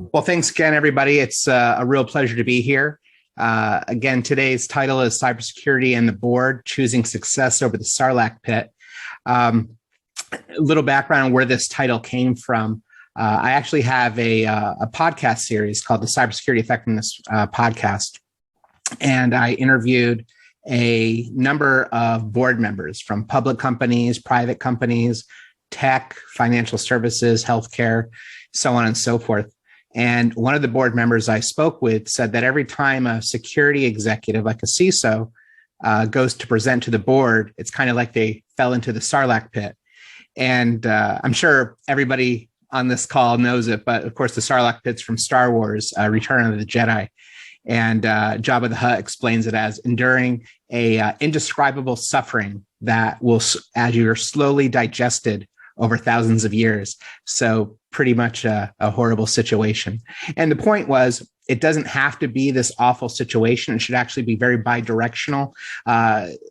Well, thanks again, everybody. It's a real pleasure to be here. Again, today's title is Cybersecurity and the Board, Choosing Success Over the Sarlacc Pit. A little background on where this title came from. I actually have a podcast series called the Cybersecurity Effectiveness Podcast, and I interviewed a number of board members from public companies, private companies, tech, financial services, healthcare, so on and so forth. And one of the board members I spoke with said that every time a security executive, like a CISO, goes to present to the board, it's kind of like they fell into the Sarlacc pit. And I'm sure everybody on this call knows it, but of course the Sarlacc pit's from Star Wars, Return of the Jedi. And Jabba the Hutt explains it as enduring a indescribable suffering that will, as you're slowly digested over thousands of years. So pretty much a horrible situation. And the point was, it doesn't have to be this awful situation. It should actually be very bidirectional.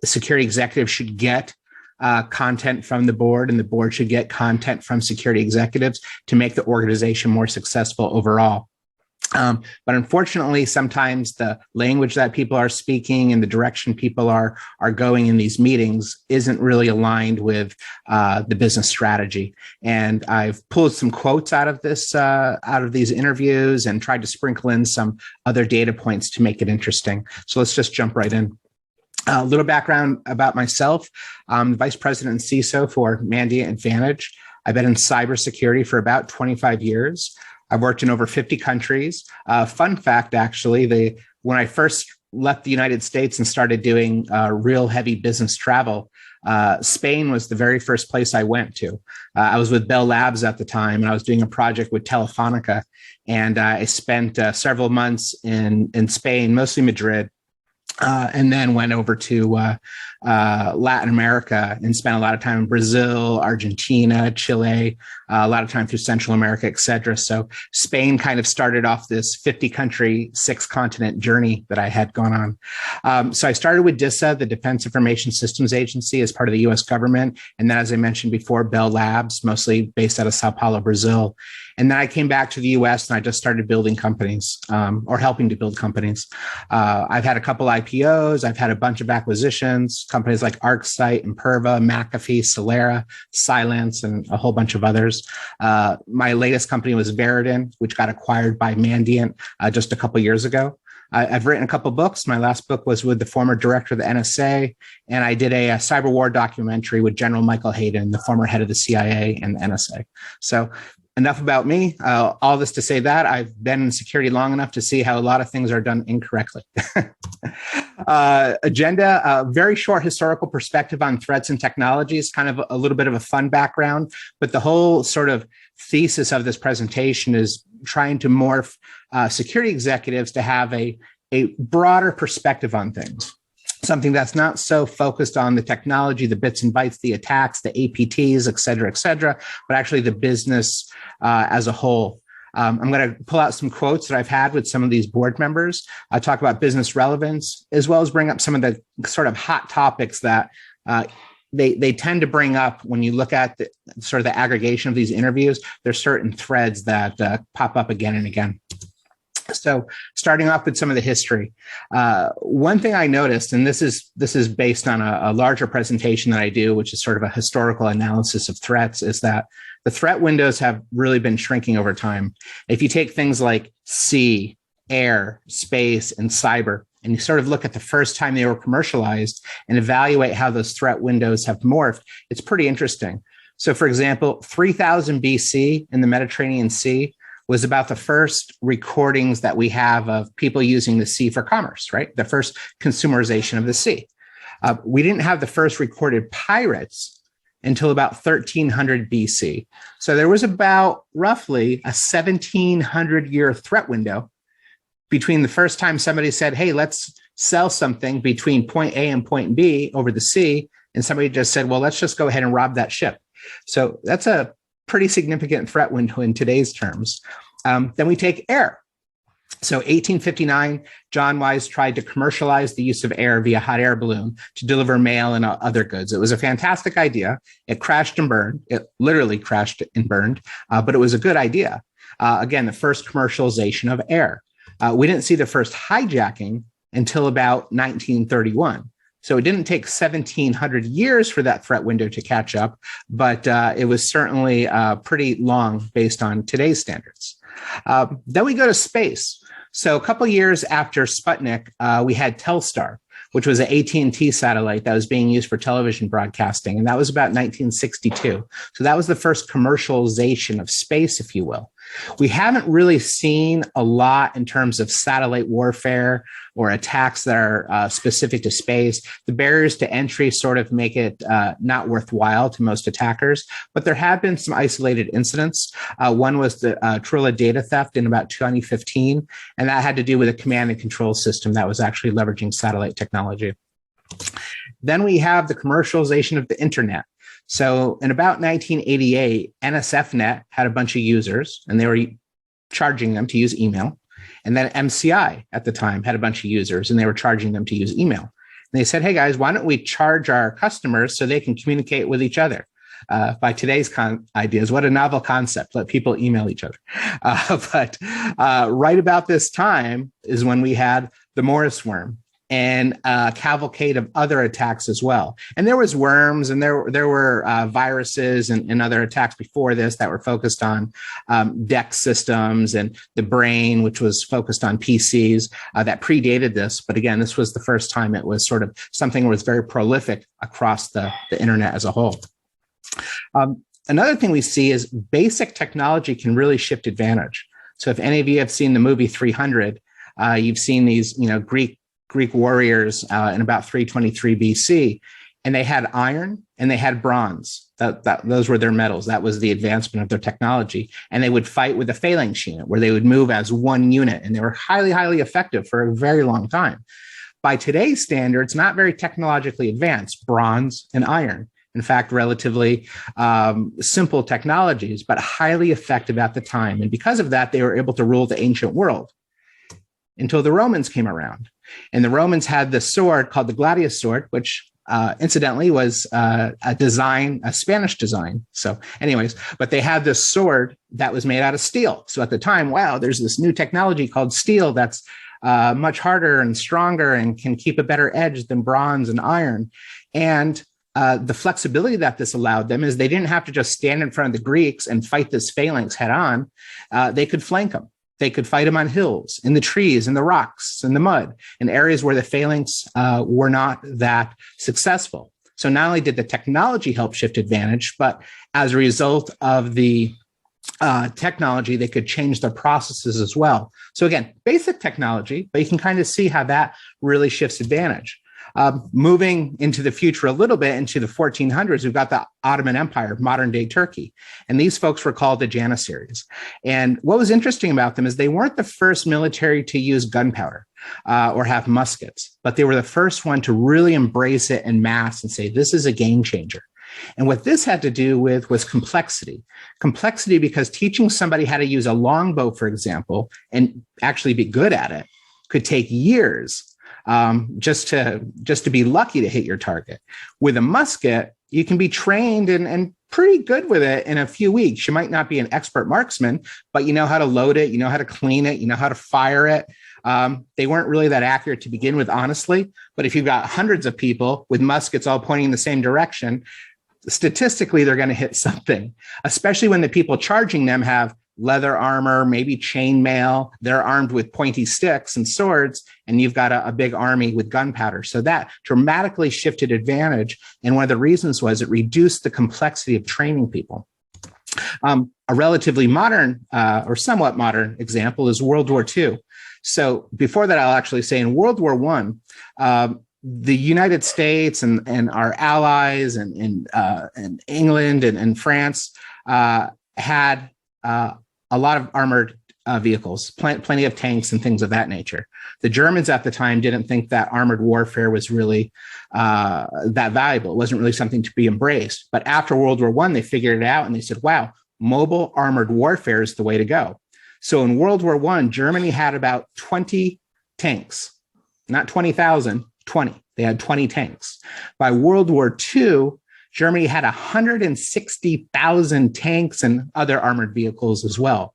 Security executives should get content from the board, and the board should get content from security executives to make the organization more successful overall. But unfortunately, sometimes the language that people are speaking and the direction people are going in these meetings isn't really aligned with the business strategy. And I've pulled some quotes out of these interviews and tried to sprinkle in some other data points to make it interesting. So let's just jump right in. A little background about myself. I'm the Vice President and CISO for Mandiant Advantage. I've been in cybersecurity for about 25 years. I've worked in over 50 countries. Fun fact, actually, when I first left the United States and started doing real heavy business travel, Spain was the very first place I went to. I was with Bell Labs at the time, and I was doing a project with Telefonica. And I spent several months in Spain, mostly Madrid, and then went over to Latin America and spent a lot of time in Brazil, Argentina, Chile, a lot of time through Central America, et cetera. So Spain kind of started off this 50-country, 6-continent journey that I had gone on. So I started with DISA, the Defense Information Systems Agency, as part of the U.S. government. And then, as I mentioned before, Bell Labs, mostly based out of Sao Paulo, Brazil. And then I came back to the U.S. and I just started building companies or helping to build companies. I've had a couple IPOs. I've had a bunch of acquisitions, companies like ArcSight, Imperva, McAfee, Solera, Cylance, and a whole bunch of others. My latest company was Veridin, which got acquired by Mandiant just a couple years ago. I've written a couple books. My last book was with the former director of the NSA, and I did a cyber war documentary with General Michael Hayden, the former head of the CIA and the NSA. So enough about me. All this to say that I've been in security long enough to see how a lot of things are done incorrectly. Agenda, a very short historical perspective on threats and technologies, kind of a little bit of a fun background, but the whole sort of thesis of this presentation is trying to morph security executives to have a broader perspective on things. Something that's not so focused on the technology, the bits and bytes, the attacks, the APTs, et cetera, but actually the business as a whole. I'm going to pull out some quotes that I've had with some of these board members. I talk about business relevance, as well as bring up some of the sort of hot topics that they tend to bring up when you look at the sort of the aggregation of these interviews. There's certain threads that pop up again and again. So starting off with some of the history, one thing I noticed, and this is based on a larger presentation that I do, which is sort of a historical analysis of threats, is that the threat windows have really been shrinking over time. If you take things like sea, air, space, and cyber, and you sort of look at the first time they were commercialized and evaluate how those threat windows have morphed, it's pretty interesting. So for example, 3000 BC in the Mediterranean Sea was about the first recordings that we have of people using the sea for commerce, right? The first consumerization of the sea. We didn't have the first recorded pirates until about 1300 BC. So there was about roughly a 1700-year threat window between the first time somebody said, hey, let's sell something between point A and point B over the sea, and somebody just said, well, let's just go ahead and rob that ship. So that's a pretty significant threat window in today's terms. Then we take air. So 1859, John Wise tried to commercialize the use of air via hot air balloon to deliver mail and other goods. It was a fantastic idea. It crashed and burned. It literally crashed and burned, but it was a good idea. Again, the first commercialization of air. We didn't see the first hijacking until about 1931. So it didn't take 1,700 years for that threat window to catch up, but it was certainly pretty long based on today's standards. Then we go to space. So a couple of years after Sputnik, we had Telstar, which was an AT&T satellite that was being used for television broadcasting. And that was about 1962. So that was the first commercialization of space, if you will. We haven't really seen a lot in terms of satellite warfare or attacks that are specific to space. The barriers to entry sort of make it not worthwhile to most attackers, but there have been some isolated incidents. One was the Trilla data theft in about 2015, and that had to do with a command and control system that was actually leveraging satellite technology. Then we have the commercialization of the internet. So in about 1988, NSFNet had a bunch of users, and they were charging them to use email. And then MCI at the time had a bunch of users, and they were charging them to use email. And they said, hey, guys, why don't we charge our customers so they can communicate with each other? By today's ideas, what a novel concept. Let people email each other. But right about this time is when we had the Morris worm and a cavalcade of other attacks as well. And there was worms, and there were viruses and other attacks before this that were focused on DEX systems and the brain, which was focused on PCs that predated this. But again, this was the first time it was sort of something that was very prolific across the internet as a whole. Another thing we see is basic technology can really shift advantage. So if any of you have seen the movie 300, you've seen these, Greek warriors in about 323 BC, and they had iron and they had bronze. Those were their metals. That was the advancement of their technology. And they would fight with a phalanx unit where they would move as one unit, and they were highly, highly effective for a very long time. By today's standards, not very technologically advanced, bronze and iron. In fact, relatively simple technologies, but highly effective at the time. And because of that, they were able to rule the ancient world until the Romans came around. And the Romans had this sword called the gladius sword, which incidentally was a Spanish design. So anyways, but they had this sword that was made out of steel. So at the time, wow, there's this new technology called steel that's much harder and stronger and can keep a better edge than bronze and iron. And the flexibility that this allowed them is they didn't have to just stand in front of the Greeks and fight this phalanx head on. They could flank them. They could fight them on hills, in the trees, in the rocks, in the mud, in areas where the phalanx were not that successful. So not only did the technology help shift advantage, but as a result of the technology, they could change their processes as well. So again, basic technology, but you can kind of see how that really shifts advantage. Moving into the future a little bit, into the 1400s, we've got the Ottoman Empire, modern day Turkey. And these folks were called the Janissaries. And what was interesting about them is they weren't the first military to use gunpowder or have muskets, but they were the first one to really embrace it en masse and say, this is a game changer. And what this had to do with was complexity. Complexity because teaching somebody how to use a longbow, for example, and actually be good at it could take years. Just to be lucky to hit your target. With a musket, you can be trained and pretty good with it in a few weeks. You might not be an expert marksman, but you know how to load it, you know how to clean it, you know how to fire it. They weren't really that accurate to begin with, honestly. But if you've got hundreds of people with muskets all pointing in the same direction, statistically, they're going to hit something, especially when the people charging them have leather armor, maybe chainmail. They're armed with pointy sticks and swords, and you've got a big army with gunpowder. So that dramatically shifted advantage. And one of the reasons was it reduced the complexity of training people. A relatively modern or somewhat modern example is World War II. So before that, I'll actually say in World War I, the United States and our allies and England and France had a lot of armored vehicles, plenty of tanks and things of that nature. The Germans at the time didn't think that armored warfare was really that valuable. It wasn't really something to be embraced. But after World War I, they figured it out and they said, wow, mobile armored warfare is the way to go. So in World War I, Germany had about 20 tanks, not 20,000, 20. They had 20 tanks. By World War II, Germany had 160,000 tanks and other armored vehicles as well.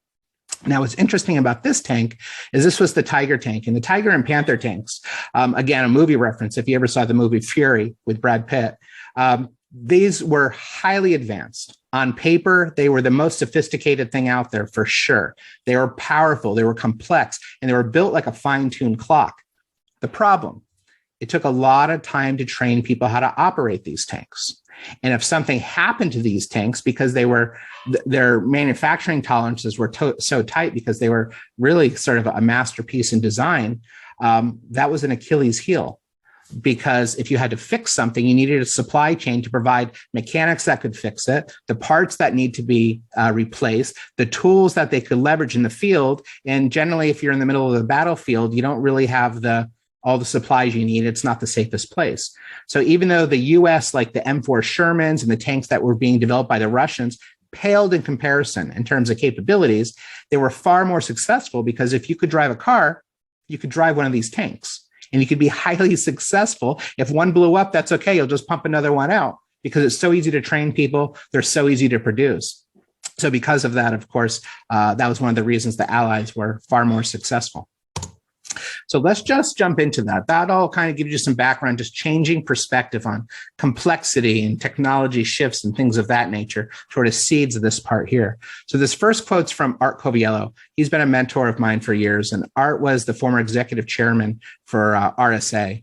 Now, what's interesting about this tank is this was the Tiger tank, and the Tiger and Panther tanks, again, a movie reference, if you ever saw the movie Fury with Brad Pitt, these were highly advanced. On paper, they were the most sophisticated thing out there for sure. They were powerful, they were complex, and they were built like a fine-tuned clock. The problem, it took a lot of time to train people how to operate these tanks. And if something happened to these tanks because their manufacturing tolerances were so tight because they were really sort of a masterpiece in design, that was an Achilles heel. Because if you had to fix something, you needed a supply chain to provide mechanics that could fix it, the parts that need to be replaced, the tools that they could leverage in the field. And generally, if you're in the middle of the battlefield, you don't really have all the supplies you need. It's not the safest place. So even though the US, like the M4 Shermans and the tanks that were being developed by the Russians, paled in comparison in terms of capabilities, they were far more successful because if you could drive a car, you could drive one of these tanks. And you could be highly successful. If one blew up, that's okay. You'll just pump another one out because it's so easy to train people. They're so easy to produce. So because of that, of course, that was one of the reasons the Allies were far more successful. So let's just jump into that. That all kind of gives you some background, just changing perspective on complexity and technology shifts and things of that nature, sort of seeds of this part here. So this first quote's from Art Coviello. He's been a mentor of mine for years, and Art was the former executive chairman for RSA.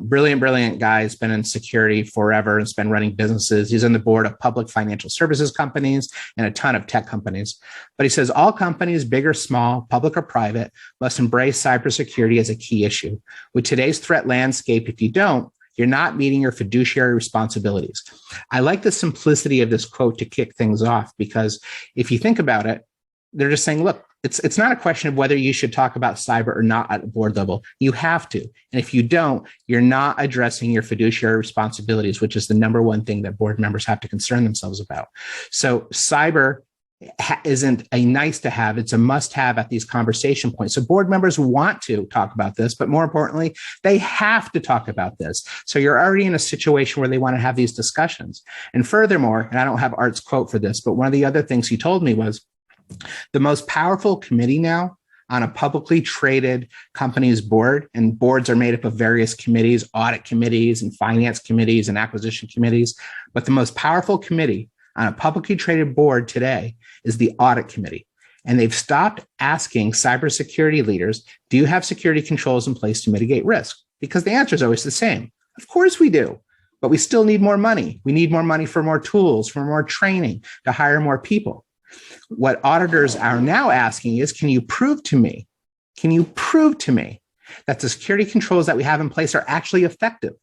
Brilliant guy. He's been in security forever. He's been running businesses. He's on the board of public financial services companies and a ton of tech companies. But he says all companies, big or small, public or private, must embrace cybersecurity as a key issue. With today's threat landscape, if you don't, you're not meeting your fiduciary responsibilities. I like the simplicity of this quote to kick things off, because if you think about it, they're just saying, look, it's not a question of whether you should talk about cyber or not at a board level. You have to. And if you don't, you're not addressing your fiduciary responsibilities, which is the number one thing that board members have to concern themselves about. So cyber isn't a nice to have, it's a must have at these conversation points. So board members want to talk about this, but more importantly, they have to talk about this. So you're already in a situation where they want to have these discussions. And furthermore, and I don't have Art's quote for this, but one of the other things he told me was the most powerful committee now on a publicly traded company's board, and boards are made up of various committees, audit committees and finance committees and acquisition committees. But the most powerful committee on a publicly traded board today is the audit committee. And they've stopped asking cybersecurity leaders, do you have security controls in place to mitigate risk? Because the answer is always the same. Of course we do, but we still need more money. We need more money for more tools, for more training, to hire more people. What auditors are now asking is, can you prove to me that the security controls that we have in place are actually effective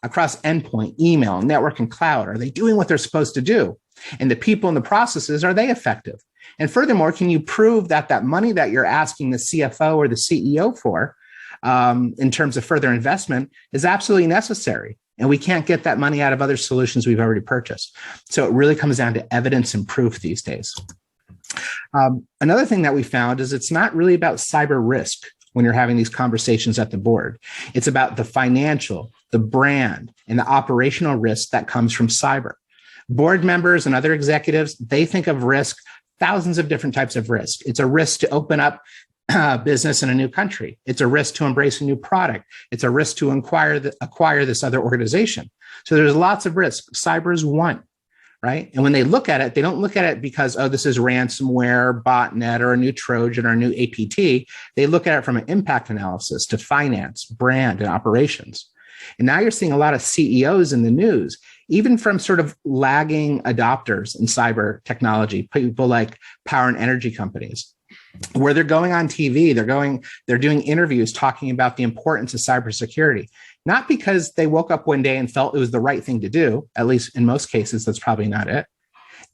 across endpoint, email, network, and cloud? Are they doing what they're supposed to do? And the people and the processes, are they effective? And furthermore, can you prove that that money that you're asking the CFO or the CEO for in terms of further investment is absolutely necessary? And we can't get that money out of other solutions we've already purchased. So it really comes down to evidence and proof these days. Another thing that we found is it's not really about cyber risk when you're having these conversations at the board. It's about the financial, the brand, and the operational risk that comes from cyber. Board members and other executives, they think of risk, thousands of different types of risk. It's a risk to open up business in a new country. It's a risk to embrace a new product. It's a risk to acquire this other organization. So there's lots of risk. Cyber is one, right? And when they look at it, they don't look at it because, oh, this is ransomware, botnet, or a new Trojan, or a new APT. They look at it from an impact analysis to finance, brand, and operations. And now you're seeing a lot of CEOs in the news, even from sort of lagging adopters in cyber technology, people like power and energy companies, where they're going on TV, they're doing interviews talking about the importance of cybersecurity, not because they woke up one day and felt it was the right thing to do. At least in most cases, that's probably not it.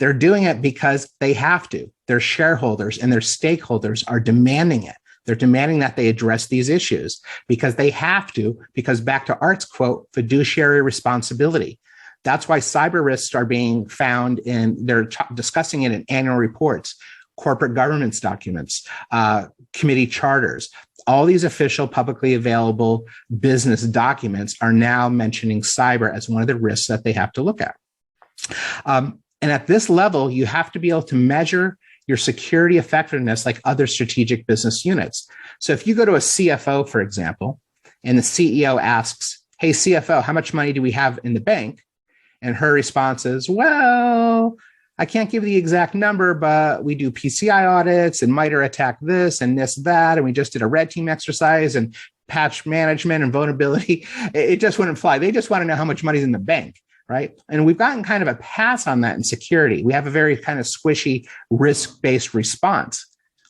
They're doing it because they have to. Their shareholders and their stakeholders are demanding it. They're demanding that they address these issues because they have to, because back to Art's quote, fiduciary responsibility. That's why cyber risks are being found they're discussing it in annual reports. corporate governance documents, committee charters. All these official publicly available business documents are now mentioning cyber as one of the risks that they have to look at. And at this level, you have to be able to measure your security effectiveness like other strategic business units. So if you go to a CFO, for example, and the CEO asks, hey, CFO, how much money do we have in the bank? And her response is, well, I can't give the exact number, but we do PCI audits and MITRE attack this and this, that. And we just did a red team exercise and patch management and vulnerability. It just wouldn't fly. They just want to know how much money's in the bank. Right. And we've gotten kind of a pass on that in security. We have a very kind of squishy risk-based response.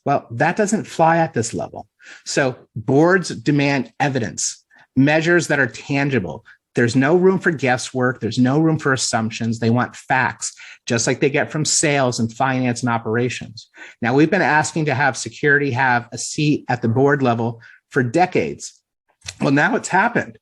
Well, that doesn't fly at this level. So boards demand evidence, measures that are tangible. There's no room for guesswork. There's no room for assumptions. They want facts, just like they get from sales and finance and operations. Now, we've been asking to have security have a seat at the board level for decades. Well, now it's happened.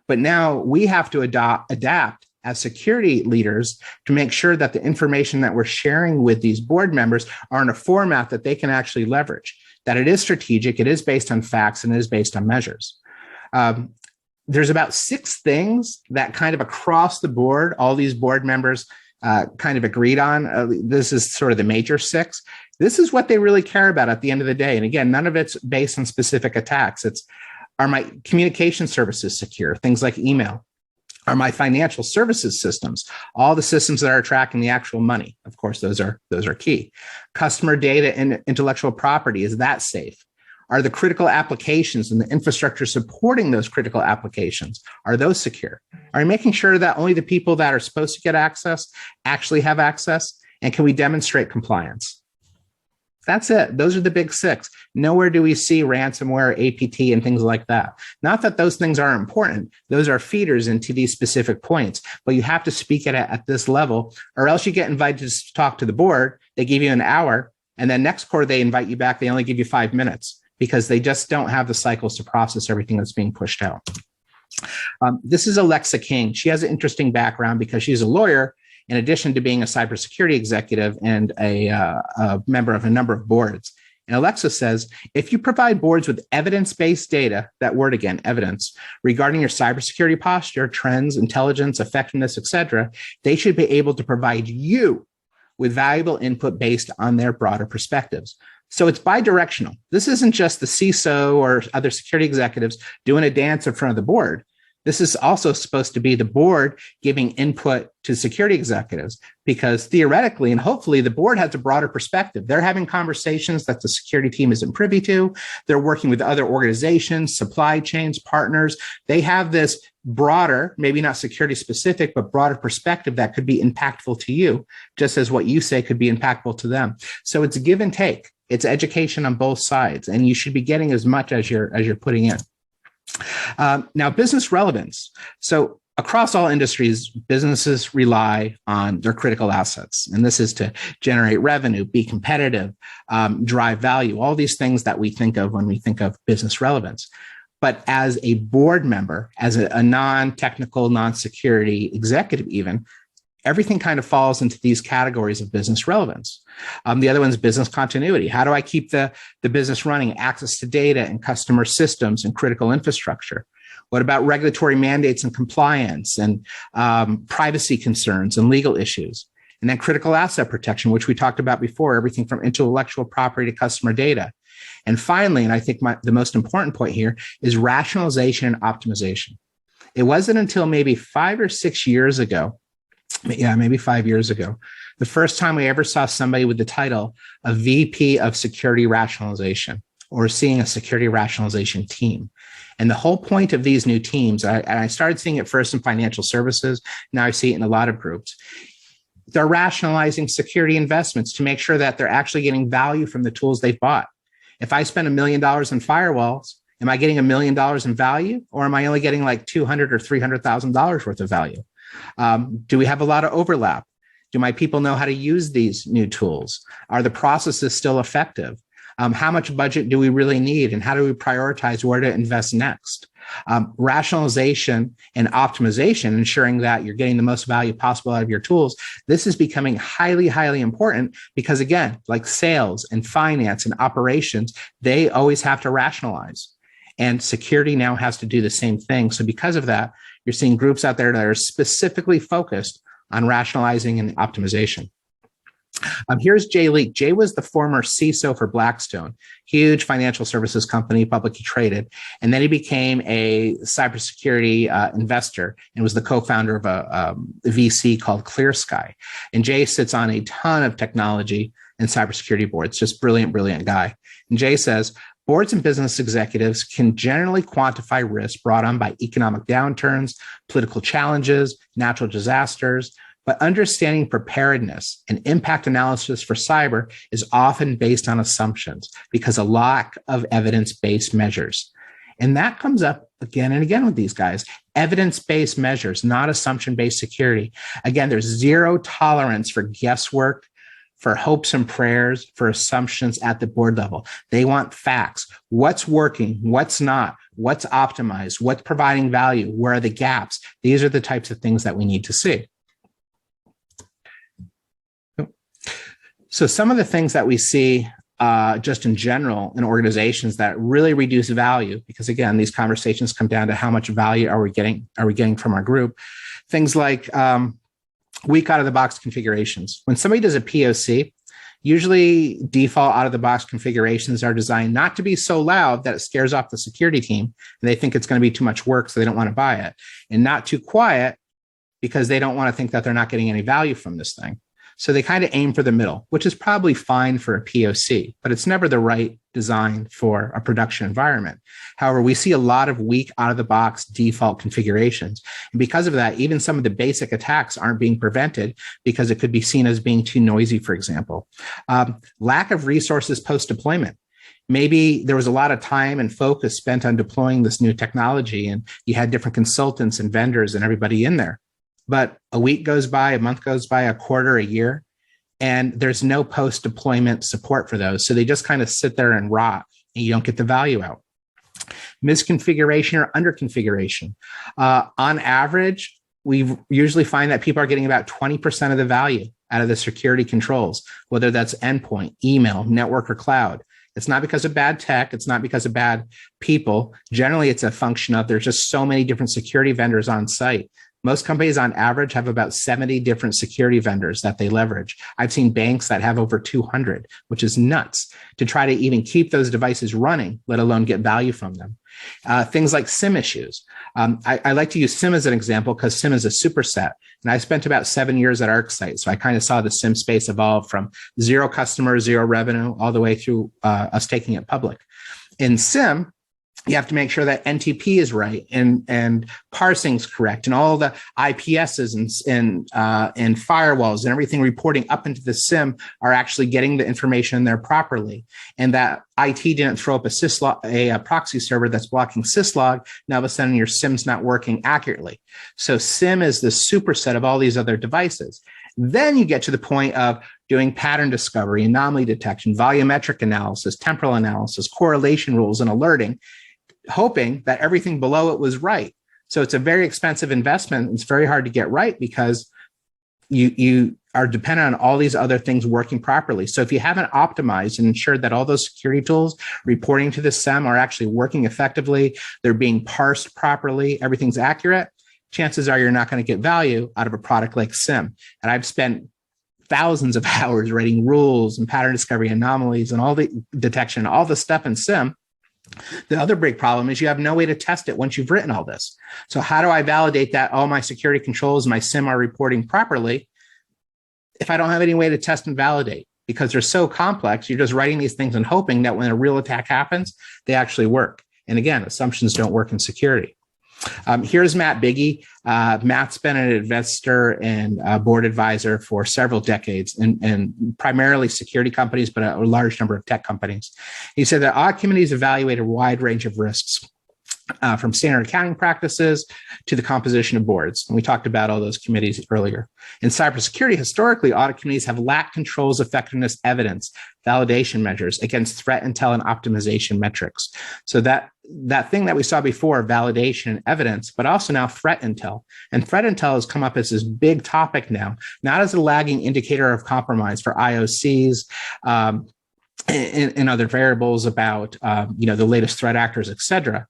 But now we have to adapt as security leaders to make sure that the information that we're sharing with these board members are in a format that they can actually leverage, that it is strategic, it is based on facts, and it is based on measures. There's about 6 things that kind of across the board, all these board members kind of agreed on. This is sort of the major 6. This is what they really care about at the end of the day. And again, none of it's based on specific attacks. Are my communication services secure? Things like email. Are my financial services systems, all the systems that are tracking the actual money? Of course, those are key. Customer data and intellectual property, is that safe? Are the critical applications and the infrastructure supporting those critical applications, are those secure? Are you making sure that only the people that are supposed to get access actually have access? And can we demonstrate compliance? That's it. Those are the big 6. Nowhere do we see ransomware, APT, and things like that. Not that those things are important. Those are feeders into these specific points, but you have to speak at this level, or else you get invited to talk to the board. They give you an hour, and then next quarter they invite you back. They only give you 5 minutes because they just don't have the cycles to process everything that's being pushed out. This is Alexa King. She has an interesting background because she's a lawyer, in addition to being a cybersecurity executive and a member of a number of boards. And Alexa says, if you provide boards with evidence-based data, that word again, evidence, regarding your cybersecurity posture, trends, intelligence, effectiveness, et cetera, they should be able to provide you with valuable input based on their broader perspectives. So it's bidirectional. This isn't just the CISO or other security executives doing a dance in front of the board. This is also supposed to be the board giving input to security executives, because theoretically and hopefully the board has a broader perspective. They're having conversations that the security team isn't privy to. They're working with other organizations, supply chains, partners. They have this broader, maybe not security specific, but broader perspective that could be impactful to you, just as what you say could be impactful to them. So it's give and take. It's education on both sides, and you should be getting as much as you're putting in. Now, business relevance. So across all industries, businesses rely on their critical assets. And this is to generate revenue, be competitive, drive value, all these things that we think of when we think of business relevance. But as a board member, as a non-technical, non-security executive even, everything kind of falls into these categories of business relevance. The other one is business continuity. How do I keep the business running, access to data and customer systems and critical infrastructure? What about regulatory mandates and compliance and privacy concerns and legal issues? And then critical asset protection, which we talked about before, everything from intellectual property to customer data. And finally, and I think the most important point here, is rationalization and optimization. It wasn't until maybe 5 or 6 years ago, maybe 5 years ago, the first time we ever saw somebody with the title of VP of Security Rationalization, or seeing a security rationalization team. And the whole point of these new teams, I started seeing it first in financial services, now I see it in a lot of groups. They're rationalizing security investments to make sure that they're actually getting value from the tools they've bought. If I spend $1 million on firewalls, am I getting $1 million in value, or am I only getting like $200,000 or $300,000 worth of value? Do we have a lot of overlap? Do my people know how to use these new tools? Are the processes still effective? How much budget do we really need, and how do we prioritize where to invest next? Rationalization and optimization, ensuring that you're getting the most value possible out of your tools. This is becoming highly, highly important because, again, like sales and finance and operations, they always have to rationalize. And security now has to do the same thing. So because of that, you're seeing groups out there that are specifically focused on rationalizing and optimization. Here's Jay Leak. Jay was the former CISO for Blackstone, huge financial services company, publicly traded. And then he became a cybersecurity investor and was the co-founder of a VC called Clear Sky. And Jay sits on a ton of technology and cybersecurity boards, just brilliant, brilliant guy. And Jay says, boards and business executives can generally quantify risk brought on by economic downturns, political challenges, natural disasters, but understanding preparedness and impact analysis for cyber is often based on assumptions because of lack of evidence-based measures. And that comes up again and again with these guys. Evidence-based measures, not assumption-based security. Again, there's zero tolerance for guesswork, for hopes and prayers, for assumptions at the board level. They want facts. What's working? What's not? What's optimized? What's providing value? Where are the gaps? These are the types of things that we need to see. So some of the things that we see just in general in organizations that really reduce value, because again, these conversations come down to how much value are we getting from our group. Things like weak out-of-the-box configurations. When somebody does a POC, usually default out-of-the-box configurations are designed not to be so loud that it scares off the security team and they think it's going to be too much work, so they don't want to buy it, and not too quiet because they don't want to think that they're not getting any value from this thing. So they kind of aim for the middle, which is probably fine for a POC, but it's never the right design for a production environment. However, we see a lot of weak out-of-the-box default configurations. And because of that, even some of the basic attacks aren't being prevented because it could be seen as being too noisy, for example. Lack of resources post-deployment. Maybe there was a lot of time and focus spent on deploying this new technology, and you had different consultants and vendors and everybody in there. But a week goes by, a month goes by, a quarter, a year, and there's no post-deployment support for those. So they just kind of sit there and rot, and you don't get the value out. Misconfiguration or underconfiguration. On average, we usually find that people are getting about 20% of the value out of the security controls, whether that's endpoint, email, network, or cloud. It's not because of bad tech. It's not because of bad people. Generally, it's a function of there's just so many different security vendors on site. Most companies on average have about 70 different security vendors that they leverage. I've seen banks that have over 200, which is nuts to try to even keep those devices running, let alone get value from them. Things like SIM issues. I like to use SIM as an example because SIM is a superset. And I spent about 7 years at ArcSight. So I kind of saw the SIM space evolve from 0 customers, 0 revenue, all the way through us taking it public. In SIM, you have to make sure that NTP is right and parsing's correct, and all the IPSs and firewalls and everything reporting up into the SIM are actually getting the information there properly, and that IT didn't throw up a proxy server that's blocking syslog. Now all of a sudden your SIM's not working accurately. So SIM is the superset of all these other devices. Then you get to the point of doing pattern discovery, anomaly detection, volumetric analysis, temporal analysis, correlation rules, and alerting, hoping that everything below it was right. So it's a very expensive investment. It's very hard to get right because you are dependent on all these other things working properly. So if you haven't optimized and ensured that all those security tools reporting to the SIM are actually working effectively, they're being parsed properly, everything's accurate, chances are you're not going to get value out of a product like SIM. And I've spent thousands of hours writing rules and pattern discovery anomalies and all the detection, all the stuff in SIM. The other big problem is you have no way to test it once you've written all this. So how do I validate that all my security controls, my SIM are reporting properly if I don't have any way to test and validate? Because they're so complex, you're just writing these things and hoping that when a real attack happens, they actually work. And again, assumptions don't work in security. Here's Matt Biggie. Matt's been an investor and board advisor for several decades and primarily security companies, but a large number of tech companies. He said that audit committees evaluate a wide range of risks. from standard accounting practices to the composition of boards. And we talked about all those committees earlier. In cybersecurity, historically, audit committees have lacked controls, effectiveness, evidence, validation measures against threat intel and optimization metrics. So that thing that we saw before, validation and evidence, but also now threat intel. And threat intel has come up as this big topic now, not as a lagging indicator of compromise for IOCs, and other variables about the latest threat actors, et cetera.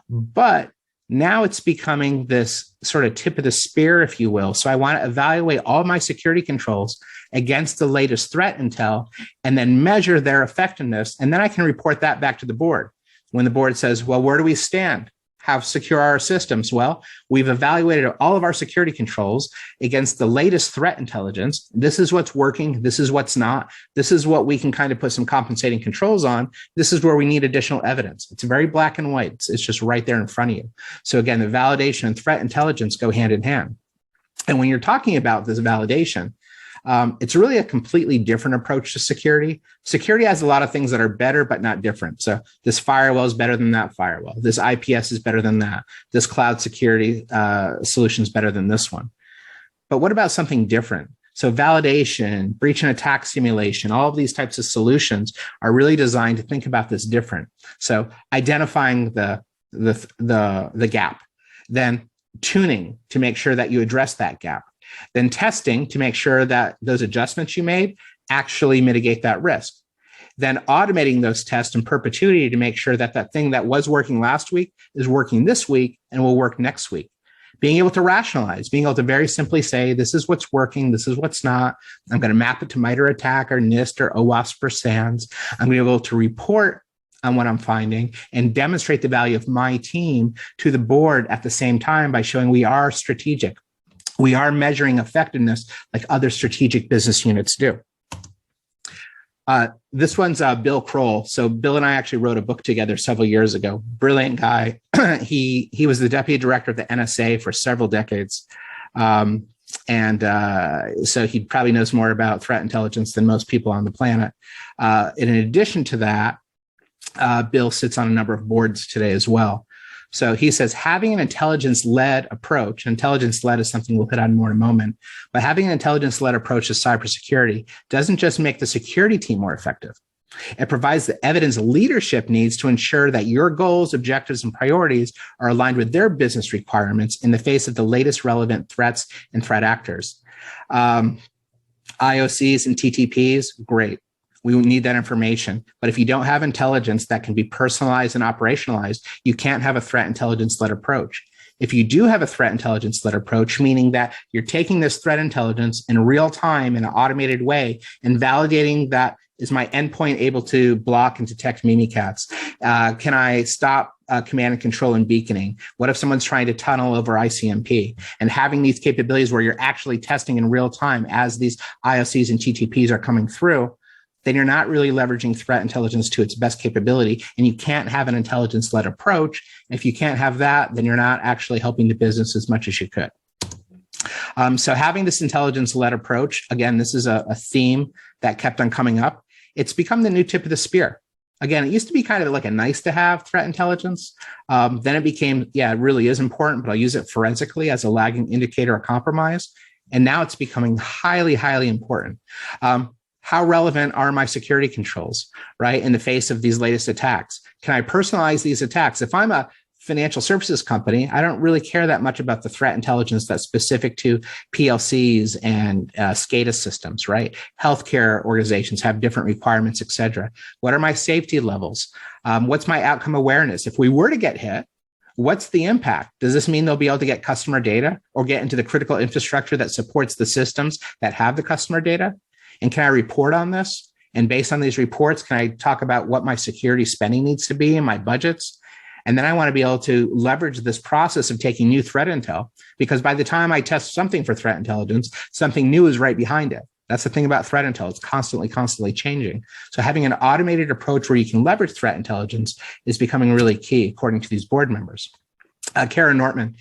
But now it's becoming this sort of tip of the spear, if you will. So I want to evaluate all my security controls against the latest threat intel and then measure their effectiveness. And then I can report that back to the board. When the board says, well, where do we stand? How secure are our systems? Well, we've evaluated all of our security controls against the latest threat intelligence. This is what's working. This is what's not. This is what we can kind of put some compensating controls on. This is where we need additional evidence. It's very black and white. It's just right there in front of you. So again, the validation and threat intelligence go hand in hand. And when you're talking about this validation, it's really a completely different approach to security. Security has a lot of things that are better, but not different. So this firewall is better than that firewall. This IPS is better than that. This cloud security solution is better than this one. But what about something different? So validation, breach and attack simulation, all of these types of solutions are really designed to think about this different. So identifying the gap, then tuning to make sure that you address that gap. Then testing to make sure that those adjustments you made actually mitigate that risk. Then automating those tests in perpetuity to make sure that that thing that was working last week is working this week and will work next week. Being able to rationalize, being able to very simply say, this is what's working, this is what's not. I'm going to map it to MITRE ATT&CK or NIST or OWASP or SANS. I'm going to be able to report on what I'm finding and demonstrate the value of my team to the board at the same time by showing we are strategic. We are measuring effectiveness like other strategic business units do. This one's Bill Kroll. So Bill and I actually wrote a book together several years ago. Brilliant guy. He was the deputy director of the NSA for several decades. So he probably knows more about threat intelligence than most people on the planet. And in addition to that, Bill sits on a number of boards today as well. So he says, having an intelligence-led approach, intelligence-led is something we'll hit on more in a moment, but having an intelligence-led approach to cybersecurity doesn't just make the security team more effective. It provides the evidence leadership needs to ensure that your goals, objectives, and priorities are aligned with their business requirements in the face of the latest relevant threats and threat actors. IOCs and TTPs, great. We need that information. But if you don't have intelligence that can be personalized and operationalized, you can't have a threat intelligence-led approach. If you do have a threat intelligence-led approach, meaning that you're taking this threat intelligence in real time in an automated way and validating that, is my endpoint able to block and detect Mimikatz? Can I stop command and control and beaconing? What if someone's trying to tunnel over ICMP? And having these capabilities where you're actually testing in real time as these IOCs and TTPs are coming through, then you're not really leveraging threat intelligence to its best capability, and you can't have an intelligence-led approach. And if you can't have that, then you're not actually helping the business as much as you could. So having this intelligence-led approach, again, this is a theme that kept on coming up. It's become the new tip of the spear. Again, it used to be kind of like a nice-to-have threat intelligence. Then it became, it really is important, but I'll use it forensically as a lagging indicator of compromise. And now it's becoming highly, highly important. How relevant are my security controls, right, in the face of these latest attacks? Can I personalize these attacks? If I'm a financial services company, I don't really care that much about the threat intelligence that's specific to PLCs and SCADA systems, right? Healthcare organizations have different requirements, et cetera. What are my safety levels? What's my outcome awareness? If we were to get hit, what's the impact? Does this mean they'll be able to get customer data or get into the critical infrastructure that supports the systems that have the customer data? And can I report on this? And based on these reports, can I talk about what my security spending needs to be in my budgets? And then I want to be able to leverage this process of taking new threat intel, because by the time I test something for threat intelligence, something new is right behind it. That's the thing about threat intel. It's constantly changing. So having an automated approach where you can leverage threat intelligence is becoming really key, according to these board members. Kara Nortman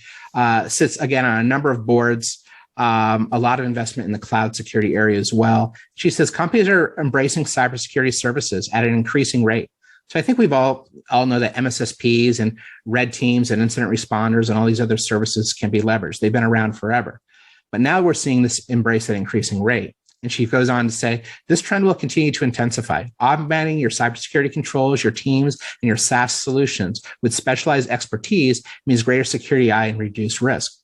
sits, again, on a number of boards. A lot of investment in the cloud security area as well. She says companies are embracing cybersecurity services at an increasing rate. So I think we've all know that MSSPs and red teams and incident responders and all these other services can be leveraged. They've been around forever. But now we're seeing this embrace at increasing rate. And she goes on to say, this trend will continue to intensify, augmenting your cybersecurity controls, your teams, and your SaaS solutions with specialized expertise means greater security eye and reduced risk.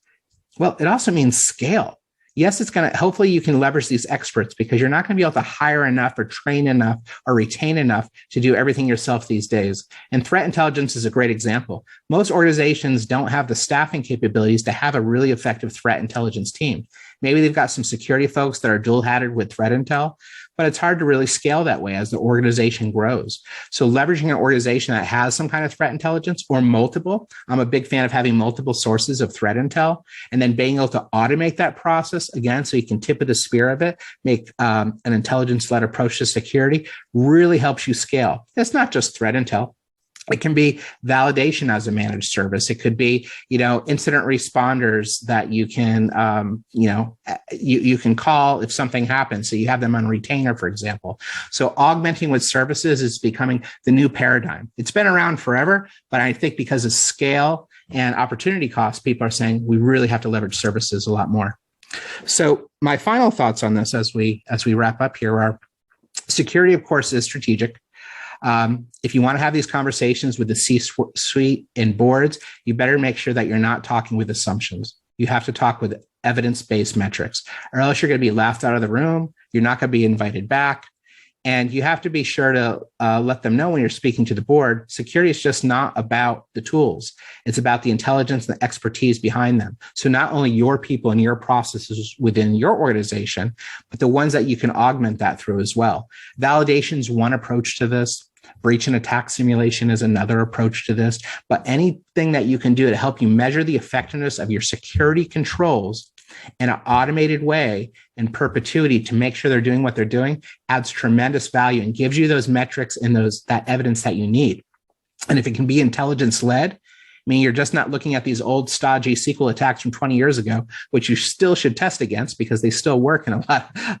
Well, it also means scale. Yes, it's going to, hopefully you can leverage these experts because you're not going to be able to hire enough or train enough or retain enough to do everything yourself these days. And threat intelligence is a great example. Most organizations don't have the staffing capabilities to have a really effective threat intelligence team. Maybe they've got some security folks that are dual-hatted with threat intel, but it's hard to really scale that way as the organization grows. So leveraging an organization that has some kind of threat intelligence or multiple, I'm a big fan of having multiple sources of threat intel and then being able to automate that process again, so you can tip of the spear of it, make an intelligence-led approach to security really helps you scale. It's not just threat intel. It can be validation as a managed service. It could be, incident responders that you can, you can call if something happens. So you have them on retainer, for example. So augmenting with services is becoming the new paradigm. It's been around forever, but I think because of scale and opportunity costs, people are saying we really have to leverage services a lot more. So my final thoughts on this as we wrap up here are security, of course, is strategic. If you want to have these conversations with the C-suite and boards, you better make sure that you're not talking with assumptions. You have to talk with evidence-based metrics, or else you're going to be laughed out of the room. You're not going to be invited back. And you have to be sure to let them know when you're speaking to the board, security is just not about the tools. It's about the intelligence and the expertise behind them. So not only your people and your processes within your organization, but the ones that you can augment that through as well. Validation is one approach to this. Breach and attack simulation is another approach to this. But anything that you can do to help you measure the effectiveness of your security controls in an automated way in perpetuity to make sure they're doing what they're doing adds tremendous value and gives you those metrics and that evidence that you need. And if it can be intelligence-led, I mean, you're just not looking at these old stodgy SQL attacks from 20 years ago, which you still should test against because they still work in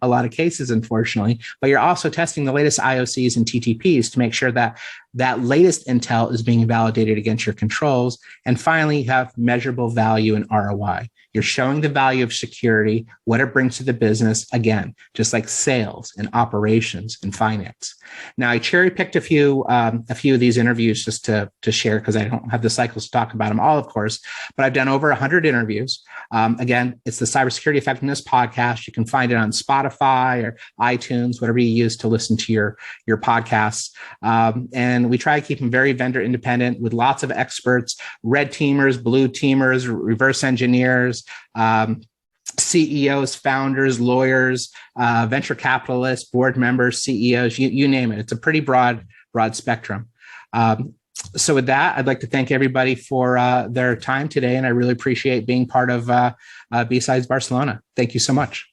a lot of cases, unfortunately. But you're also testing the latest IOCs and TTPs to make sure that that latest intel is being validated against your controls. And finally, you have measurable value and ROI. You're showing the value of security, what it brings to the business, again, just like sales and operations and finance. Now, I cherry picked a few of these interviews just to share because I don't have the cycles to talk about them all, of course, but I've done over 100 interviews. Again, it's the Cybersecurity Effectiveness Podcast. You can find it on Spotify or iTunes, whatever you use to listen to your podcasts. And we try to keep them very vendor independent with lots of experts, red teamers, blue teamers, reverse engineers, CEOs, founders, lawyers, venture capitalists, board members, CEOs, you name it. It's a pretty broad spectrum. So with that, I'd like to thank everybody for their time today, and I really appreciate being part of BSides Barcelona. Thank you so much.